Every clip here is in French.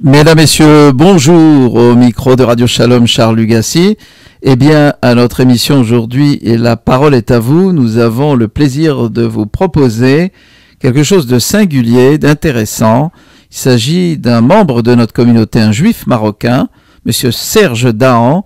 Mesdames, Messieurs, bonjour au micro de Radio Shalom, Charles Lugassi. Eh bien, à notre émission aujourd'hui, et la parole est à vous, nous avons le plaisir de vous proposer quelque chose de singulier, d'intéressant. Il s'agit d'un membre de notre communauté, un juif marocain, Monsieur Serge Dahan,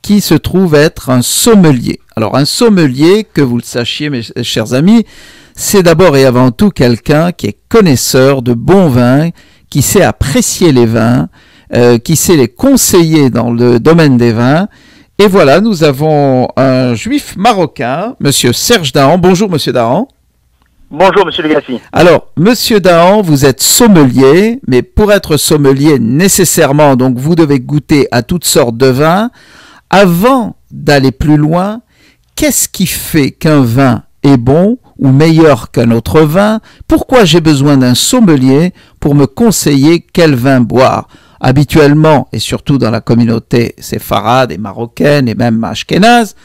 qui se trouve être un sommelier. Alors, un sommelier, que vous le sachiez, mes chers amis, c'est d'abord et avant tout quelqu'un qui est connaisseur de bons vins, qui sait apprécier les vins, qui sait les conseiller dans le domaine des vins. Et voilà, nous avons un juif marocain, Monsieur Serge Dahan. Bonjour, Monsieur Dahan. Bonjour, Monsieur Lugassi. Alors, Monsieur Dahan, vous êtes sommelier, mais pour être sommelier, nécessairement, donc vous devez goûter à toutes sortes de vins. Avant d'aller plus loin, qu'est-ce qui fait qu'un vin est bon ou meilleur qu'un autre vin? Pourquoi j'ai besoin d'un sommelier pour me conseiller quel vin boire? Habituellement, et surtout dans la communauté séfarade et marocaine et même ashkénaze,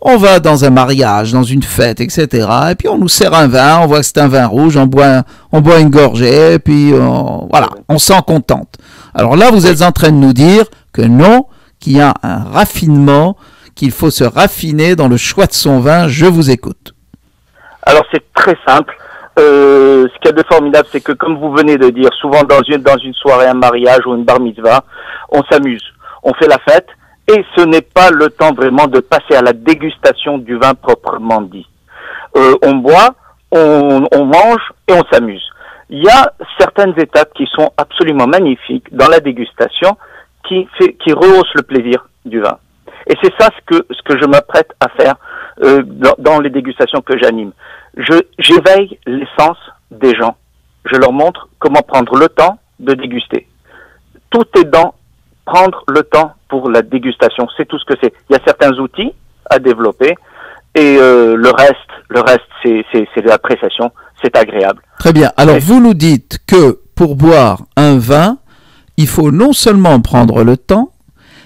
on va dans un mariage, dans une fête, etc. Et puis on nous sert un vin, on voit que c'est un vin rouge, on boit une gorgée, et puis voilà, on s'en contente. Alors là, vous êtes en train de nous dire que non, qu'il y a un raffinement, qu'il faut se raffiner dans le choix de son vin. Je vous écoute. Alors c'est très simple. Ce qu'il y a de formidable, c'est que comme vous venez de dire, souvent dans une soirée, un mariage ou une bar mitzvah, on s'amuse, on fait la fête, et ce n'est pas le temps vraiment de passer à la dégustation du vin proprement dit. On boit, on mange et on s'amuse. Il y a certaines étapes qui sont absolument magnifiques dans la dégustation qui rehaussent le plaisir du vin. Et c'est ça ce que je m'apprête à faire dans les dégustations que j'anime. J'éveille l'essence des gens. Je leur montre comment prendre le temps de déguster. Tout est dans prendre le temps pour la dégustation. C'est tout ce que c'est. Il y a certains outils à développer et le reste, c'est l'appréciation. C'est agréable. Très bien. Alors, vous nous dites que pour boire un vin, il faut non seulement prendre le temps,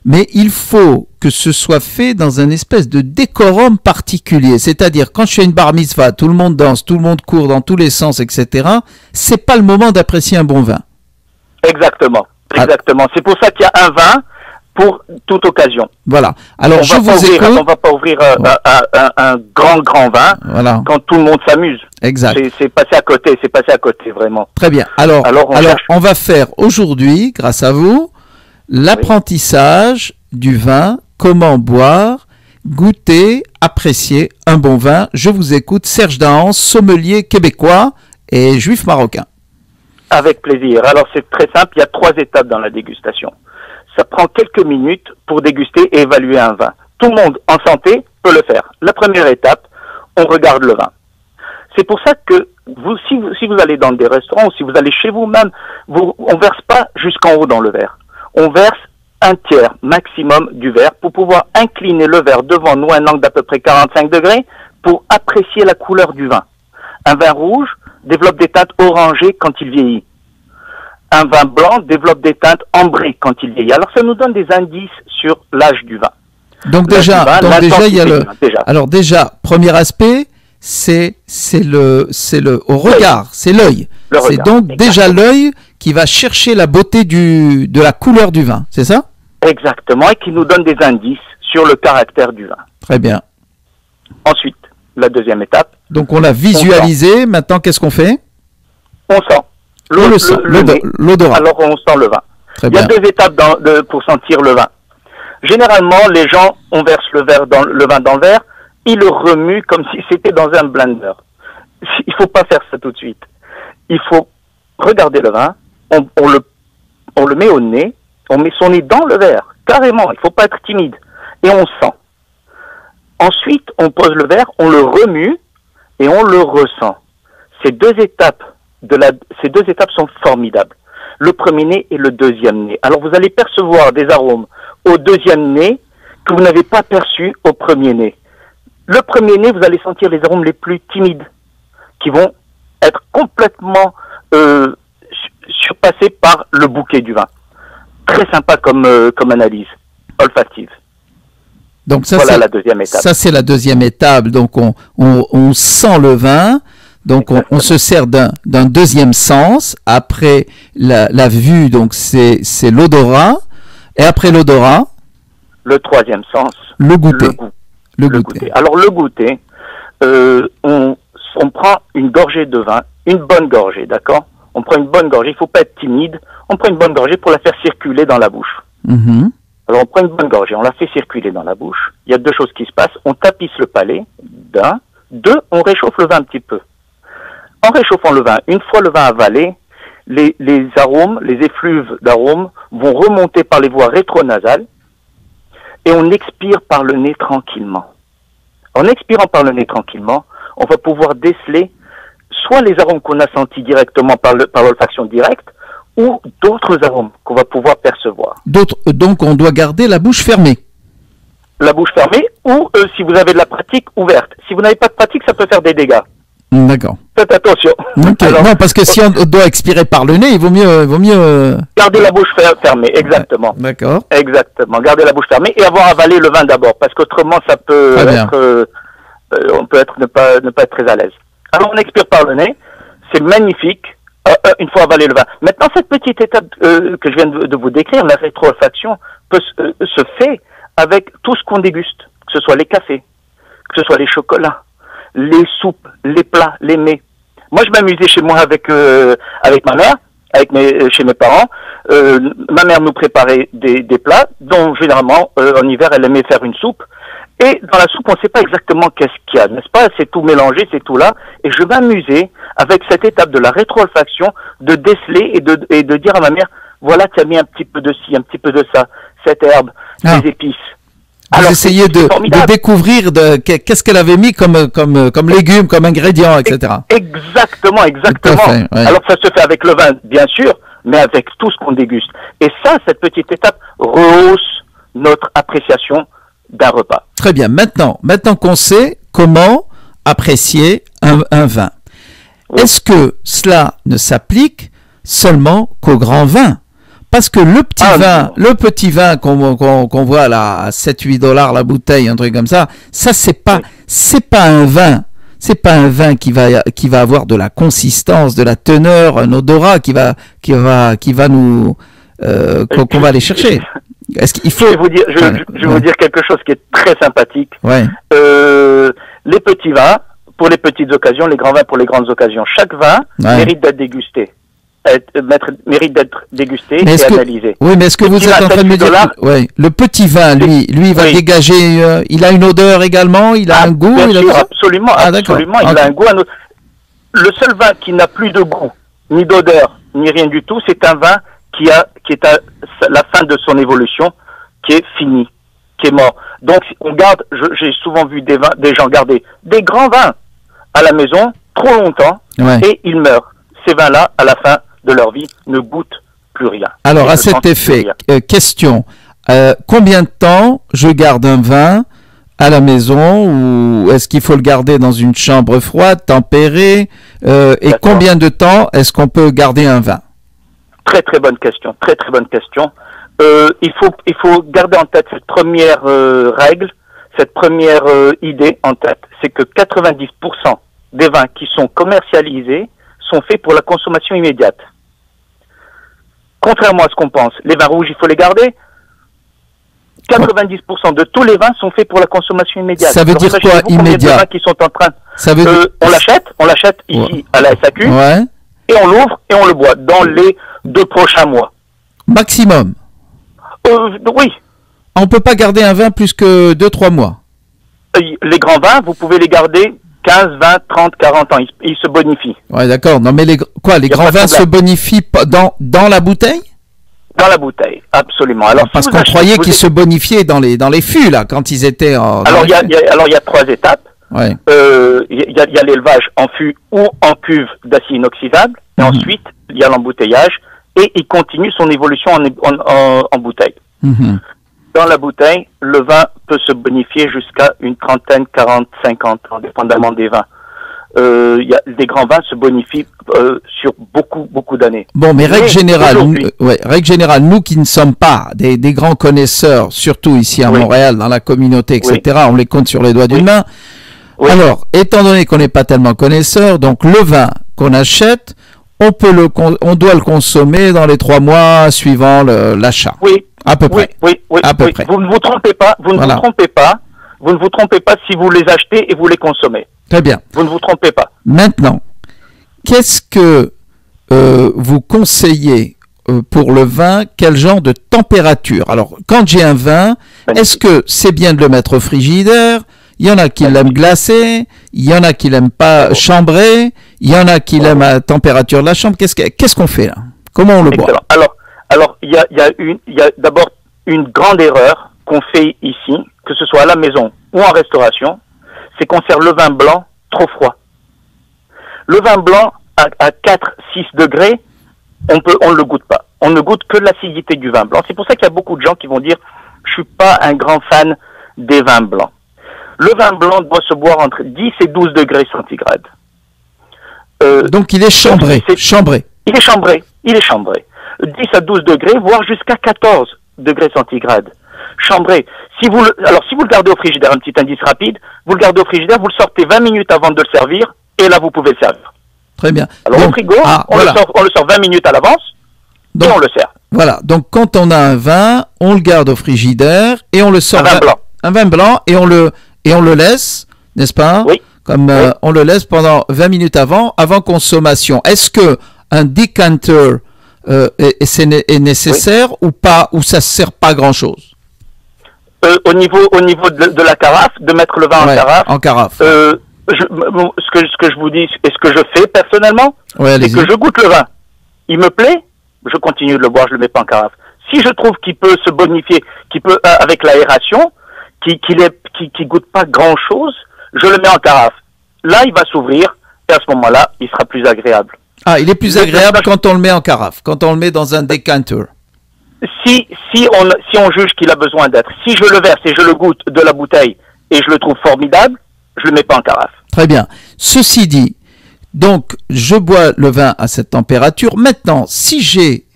mais il faut que ce soit fait dans un espèce de décorum particulier. C'est-à-dire, quand je fais une bar mitzvah, tout le monde danse, tout le monde court dans tous les sens, etc. C'est pas le moment d'apprécier un bon vin. Exactement. Exactement. C'est pour ça qu'il y a un vin pour toute occasion. Voilà. Alors, on va pas ouvrir un grand vin quand tout le monde s'amuse. Exact. C'est passé à côté, vraiment. Très bien. Alors on va faire aujourd'hui, grâce à vous, l'apprentissage du vin, comment boire, goûter, apprécier un bon vin. Je vous écoute, Serge Dahan, sommelier québécois et juif marocain. Avec plaisir. Alors c'est très simple, il y a 3 étapes dans la dégustation. Ça prend quelques minutes pour déguster et évaluer un vin. Tout le monde en santé peut le faire. La première étape, on regarde le vin. C'est pour ça que si vous allez dans des restaurants ou si vous allez chez vous-même, on verse pas jusqu'en haut dans le verre. On verse un tiers maximum du verre pour pouvoir incliner le verre devant nous à un angle d'à peu près 45 degrés pour apprécier la couleur du vin. Un vin rouge développe des teintes orangées quand il vieillit. Un vin blanc développe des teintes ambrées quand il vieillit. Alors ça nous donne des indices sur l'âge du vin. Donc déjà, il y a le. Alors déjà, premier aspect, c'est au regard, c'est l'œil. C'est donc déjà l'œil qui va chercher la beauté de la couleur du vin, c'est ça? Exactement, et qui nous donne des indices sur le caractère du vin. Très bien. Ensuite, la deuxième étape. Donc on l'a visualisé, maintenant qu'est-ce qu'on fait? On sent. L'odorat. Alors on sent le vin. Il y a 2 étapes pour sentir le vin. Généralement, les gens, on verse le vin dans le verre, ils le remuent comme si c'était dans un blender. Il faut pas faire ça tout de suite. Il faut regarder le vin, on le met au nez, on met son nez dans le verre, carrément, il faut pas être timide, et on sent. Ensuite, on pose le verre, on le remue, et on le ressent. Ces deux étapes sont formidables. Le premier nez et le deuxième nez. Alors vous allez percevoir des arômes au deuxième nez que vous n'avez pas perçus au premier nez. Le premier nez, vous allez sentir les arômes les plus timides, qui vont être complètement surpassés par le bouquet du vin. Très sympa comme analyse olfactive. Donc ça, voilà la deuxième étape. Ça, c'est la deuxième étape. Donc on sent le vin. Donc on se sert d'un deuxième sens. Après la vue, donc c'est l'odorat. Et après l'odorat, le troisième sens, le goûter. Le goûter. Alors le goûter, on prend une gorgée de vin, une bonne gorgée, d'accord? On prend une bonne gorgée, il ne faut pas être timide. On prend une bonne gorgée pour la faire circuler dans la bouche. Alors on prend une bonne gorgée, on la fait circuler dans la bouche. Il y a deux choses qui se passent. On tapisse le palais, d'un. Deux, on réchauffe le vin un petit peu. En réchauffant le vin, une fois le vin avalé, les arômes, les effluves d'arômes vont remonter par les voies rétronasales et on expire par le nez tranquillement. En expirant par le nez tranquillement, on va pouvoir déceler soit les arômes qu'on a sentis directement par l'olfaction directe ou d'autres arômes qu'on va pouvoir percevoir. Donc on doit garder la bouche fermée. La bouche fermée ou si vous avez de la pratique, ouverte. Si vous n'avez pas de pratique, ça peut faire des dégâts. D'accord. Faites attention. Okay. Alors, non, parce que si on doit expirer par le nez, il vaut mieux... Garder la bouche fermée, exactement. D'accord. Exactement. Garder la bouche fermée et avoir avalé le vin d'abord, parce qu'autrement, ça peut être... on peut ne pas être très à l'aise. Alors, on expire par le nez. C'est magnifique, une fois avalé le vin. Maintenant, cette petite étape que je viens de vous décrire, la rétro-olfaction, se fait avec tout ce qu'on déguste, que ce soit les cafés, que ce soit les chocolats, les soupes, les plats, les mets. Moi, je m'amusais chez moi avec ma mère, chez mes parents. Ma mère nous préparait des plats dont, généralement, en hiver, elle aimait faire une soupe. Et dans la soupe, on ne sait pas exactement qu'est-ce qu'il y a, n'est-ce pas? C'est tout mélangé, c'est tout là. Et je m'amusais avec cette étape de la rétro-olfaction, de déceler et de dire à ma mère, voilà, tu as mis un petit peu de ci, un petit peu de ça, cette herbe, des épices. Vous essayez de découvrir qu'est-ce qu'elle avait mis comme légumes, comme ingrédients, etc. Exactement. Fait, ouais. Alors ça se fait avec le vin, bien sûr, mais avec tout ce qu'on déguste. Et ça, cette petite étape rehausse notre appréciation d'un repas. Très bien. Maintenant qu'on sait comment apprécier un vin, est-ce que cela ne s'applique seulement qu'au grand vin? Parce que le petit vin qu'on voit là à 7-8 $ la bouteille, un truc comme ça c'est pas un vin. C'est pas un vin qui va avoir de la consistance, de la teneur, un odorat qui va nous qu'on va aller chercher. Est-ce qu'il faut... Je vais vous dire quelque chose qui est très sympathique. Ouais. Les petits vins pour les petites occasions, les grands vins pour les grandes occasions. Chaque vin mérite d'être dégusté. Mérite d'être dégusté et analysé. Oui, mais est-ce que vous êtes en train de me dire le petit vin, lui va dégager, il a une odeur également, il a un goût? Bien sûr, absolument, il a un goût. Le seul vin qui n'a plus de goût, ni d'odeur, ni rien du tout, c'est un vin qui est à la fin de son évolution, qui est fini, qui est mort. Donc, on garde, j'ai souvent vu des gens garder des grands vins à la maison trop longtemps et ils meurent. Ces vins-là, à la fin de leur vie, ne goûtent plus rien. Alors, à cet effet, question, combien de temps je garde un vin à la maison, ou est-ce qu'il faut le garder dans une chambre froide, tempérée, et combien de temps est-ce qu'on peut garder un vin? Très très bonne question, très très bonne question. Il faut garder en tête cette première règle, cette première idée en tête, c'est que 90% des vins qui sont commercialisés sont faits pour la consommation immédiate. Contrairement à ce qu'on pense, les vins rouges, il faut les garder. 90% de tous les vins sont faits pour la consommation immédiate. Ça veut dire quoi, immédiat? Vins qui sont en train, on l'achète ici à la SAQ, et on l'ouvre et on le boit dans les 2 prochains mois. Maximum? Oui. On ne peut pas garder un vin plus que 2-3 mois? Les grands vins, vous pouvez les garder 15, 20, 30, 40 ans, ils se bonifient. Ouais, d'accord. Non, mais les grands vins se bonifient dans la bouteille? Dans la bouteille, absolument. Alors, parce qu'on croyait qu'ils se bonifiaient dans les fûts, là, quand ils étaient en... Alors, il y a 3 étapes. Il y a l'élevage en fût ou en cuve d'acier inoxydable. Et ensuite, il y a l'embouteillage. Et il continue son évolution en bouteille. Dans la bouteille, le vin peut se bonifier jusqu'à une trentaine, 40, 50 ans, dépendamment des vins. Des grands vins se bonifient sur beaucoup d'années. Bon, mais règle générale, nous qui ne sommes pas des grands connaisseurs, surtout ici à Montréal, dans la communauté, etc., on les compte sur les doigts d'une main. Oui. Alors, étant donné qu'on n'est pas tellement connaisseur, donc le vin qu'on achète, on doit le consommer dans les 3 mois suivant l'achat. Oui. À peu près. Oui. À peu près. Vous ne vous trompez pas. Vous ne vous trompez pas si vous les achetez et vous les consommez. Très bien. Vous ne vous trompez pas. Maintenant, qu'est-ce que vous conseillez pour le vin? Quel genre de température? Alors, quand j'ai un vin, est-ce que c'est bien de le mettre au frigidaire? Il y en a qui l'aiment glacé, il y en a qui l'aiment pas chambré, il y en a qui l'aiment à la température de la chambre. Qu'est-ce qu'on fait là? Comment on le boit? Alors, il y a d'abord une grande erreur qu'on fait ici, que ce soit à la maison ou en restauration, c'est qu'on sert le vin blanc trop froid. Le vin blanc à 4-6 degrés, on ne le goûte pas. On ne goûte que l'acidité du vin blanc. C'est pour ça qu'il y a beaucoup de gens qui vont dire « je suis pas un grand fan des vins blancs ». Le vin blanc doit se boire entre 10 et 12 degrés centigrades. Donc il est chambré. Il est chambré. 10 à 12 degrés, voire jusqu'à 14 degrés centigrades. Chambré. Alors, si vous le gardez au frigidaire, un petit indice rapide, vous le gardez au frigidaire, vous le sortez 20 minutes avant de le servir, et là, vous pouvez le servir. Très bien. Alors, au frigo, on le sort 20 minutes à l'avance, et on le sert. Voilà. Donc, quand on a un vin, on le garde au frigidaire, et on le sort. Un vin blanc, et on le laisse, n'est-ce pas? Oui. On le laisse pendant 20 minutes avant consommation. Est-ce que un decanter est nécessaire ou pas, ou ça ne sert pas grand-chose? Au niveau de la carafe, de mettre le vin en carafe. Ce que je vous dis et ce que je fais personnellement, c'est que je goûte le vin. Il me plaît, je continue de le boire, je le mets pas en carafe. Si je trouve qu'il peut se bonifier, avec l'aération, qui goûte pas grand-chose, je le mets en carafe. Là, il va s'ouvrir et à ce moment-là, il sera plus agréable. Ah, il est plus agréable quand on le met en carafe, quand on le met dans un decanter. Si on juge qu'il a besoin d'être, si je le verse et je le goûte de la bouteille et je le trouve formidable, je le mets pas en carafe. Très bien. Ceci dit, donc je bois le vin à cette température. Maintenant, si j'ai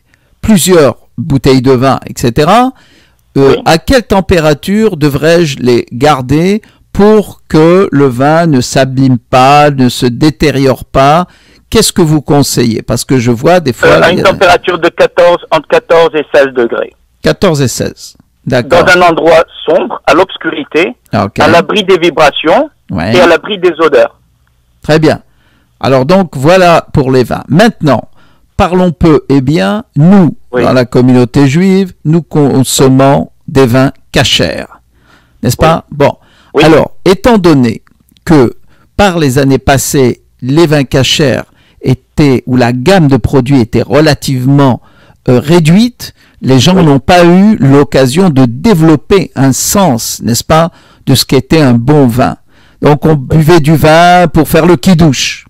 plusieurs bouteilles de vin, etc., oui. À quelle température devrais-je les garder pour que le vin ne s'abîme pas, ne se détériore pas? Qu'est-ce que vous conseillez? Parce que je vois des fois... à une température de entre 14 et 16 degrés. 14 et 16, d'accord. Dans un endroit sombre, à l'obscurité, à l'abri des vibrations et à l'abri des odeurs. Très bien. Alors donc, voilà pour les vins. Maintenant, parlons peu et bien, nous, dans la communauté juive, nous consommons des vins cachers. N'est-ce pas? Bon. Alors, étant donné que par les années passées, les vins cachers où la gamme de produits était relativement réduite, les gens n'ont pas eu l'occasion de développer un sens, n'est-ce pas, de ce qu'était un bon vin. Donc on buvait du vin pour faire le kidouche.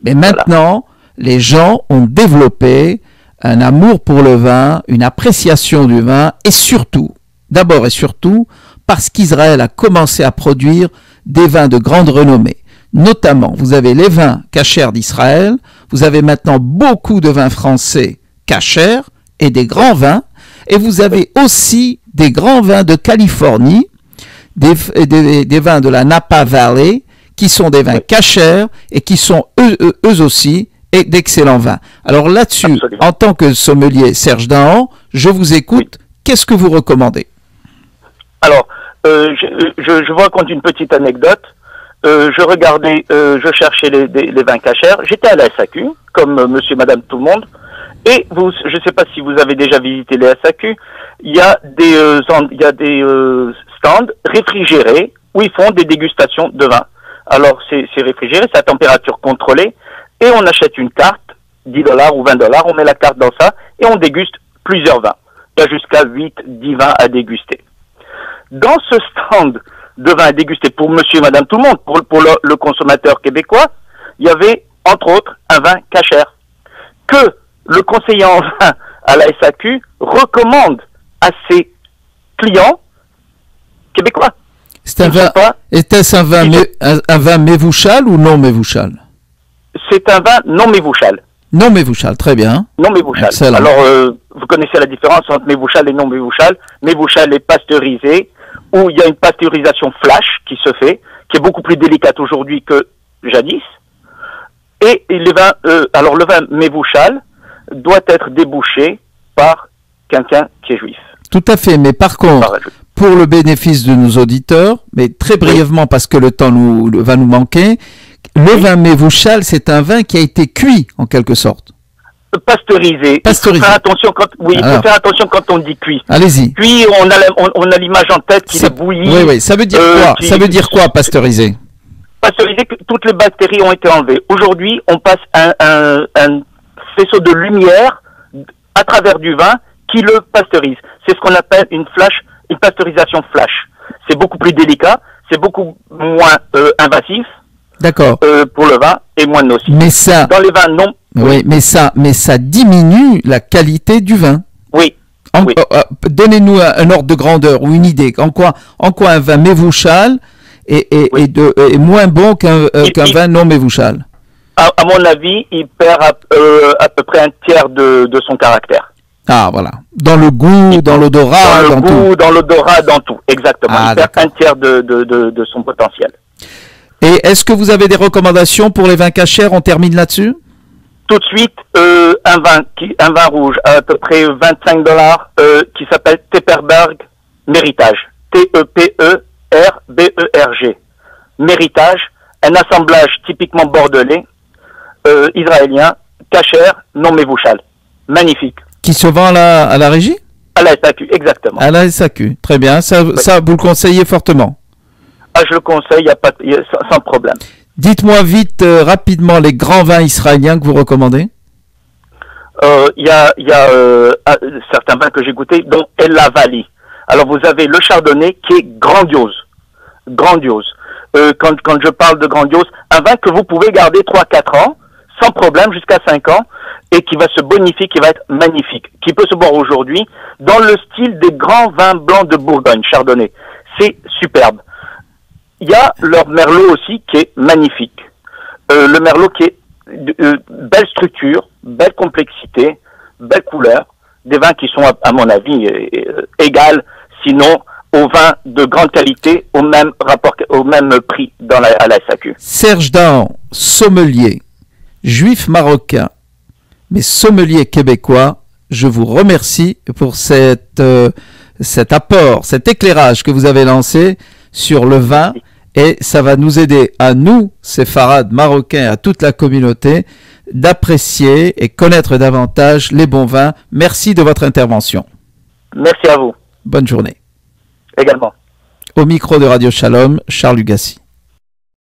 Mais maintenant, les gens ont développé un amour pour le vin, une appréciation du vin, et surtout, d'abord et surtout, parce qu'Israël a commencé à produire des vins de grande renommée. Notamment, vous avez les vins cachers d'Israël, vous avez maintenant beaucoup de vins français cachers et des grands vins, et vous avez aussi des grands vins de Californie, des vins de la Napa Valley, qui sont des vins cachers et qui sont eux aussi d'excellents vins. Alors là-dessus, en tant que sommelier Serge Dahan, je vous écoute. Qu'est-ce que vous recommandez? Alors, je vous raconte une petite anecdote. Je cherchais les vins cachers. J'étais à la SAQ, comme monsieur, madame, tout le monde. Et je ne sais pas si vous avez déjà visité les SAQ. Il y a des stands réfrigérés où ils font des dégustations de vin. Alors, c'est réfrigéré, c'est à température contrôlée. Et on achète une carte, 10 $ ou 20 $, on met la carte dans ça et on déguste plusieurs vins. Il y a jusqu'à 8-10 vins à déguster. Dans ce stand de vin à déguster pour monsieur et madame tout le monde, pour le consommateur québécois, il y avait, entre autres, un vin cacher que le conseiller en vin à la SAQ recommande à ses clients québécois. Était-ce un vin mévouchal ou non mévouchal? C'est un vin non mévouchal. Non mévouchal, très bien. Non mévouchal. Excellent. Alors, vous connaissez la différence entre mévouchal et non mévouchal. Mévouchal est pasteurisé, où il y a une pasteurisation flash qui se fait, qui est beaucoup plus délicate aujourd'hui que jadis. Et les vins, alors le vin Mevouchal doit être débouché par quelqu'un qui est juif. Tout à fait, mais par contre, pour le bénéfice de nos auditeurs, mais très brièvement parce que le temps va nous manquer, le vin Mevouchal, c'est un vin qui a été cuit en quelque sorte. Pasteurisé. Il faut faire attention quand, il faut faire attention quand on dit cuit. Allez-y. Cuit, on a l'image en tête qu'il est bouilli. Oui, ça veut dire quoi? Ça veut dire quoi, pasteurisé? Pasteurisé, que toutes les bactéries ont été enlevées. Aujourd'hui, on passe un faisceau de lumière à travers du vin qui le pasteurise. C'est ce qu'on appelle une pasteurisation flash. C'est beaucoup plus délicat, c'est beaucoup moins invasif. D'accord. Pour le vin et moins nocif. Mais ça, dans les vins non. Oui, mais ça diminue la qualité du vin. Oui. Donnez-nous un ordre de grandeur ou une idée. En quoi un vin Mevouchal est moins bon qu'un vin non Mevouchal? À mon avis, il perd à peu près un tiers de son caractère. Ah, voilà. Dans le goût, dans l'odorat, dans tout. Dans l'odorat, dans tout. Exactement. Ah, il perd un tiers de son potentiel. Et est-ce que vous avez des recommandations pour les vins cachers? On termine là-dessus. Tout de suite, un vin rouge à peu près $25 qui s'appelle Tepperberg Méritage. Tepperberg. Méritage, un assemblage typiquement bordelais, israélien, cacher, non Mevouchal. Magnifique. Qui se vend à la régie? À la SAQ, exactement. À la SAQ, très bien. Ça, vous le conseillez fortement? Ah, je le conseille, sans problème. Dites-moi vite, rapidement, les grands vins israéliens que vous recommandez. Il y a certains vins que j'ai goûtés, dont El Lavali. Alors, vous avez le Chardonnay qui est grandiose. Grandiose. Quand je parle de grandiose, un vin que vous pouvez garder 3-4 ans, sans problème, jusqu'à 5 ans, et qui va se bonifier, qui va être magnifique, qui peut se boire aujourd'hui, dans le style des grands vins blancs de Bourgogne, Chardonnay. C'est superbe. Il y a leur Merlot aussi qui est magnifique. Le Merlot qui est belle structure, belle complexité, belle couleur. Des vins qui sont, à mon avis, égales, sinon aux vins de grande qualité, au même prix à la SAQ. Serge Dahan, sommelier, juif marocain, mais sommelier québécois, je vous remercie pour cet apport, cet éclairage que vous avez lancé sur le vin. Et ça va nous aider à nous, séfarades marocains, à toute la communauté, d'apprécier et connaître davantage les bons vins. Merci de votre intervention. Merci à vous. Bonne journée. Également. Au micro de Radio Shalom, Charles Hugassi.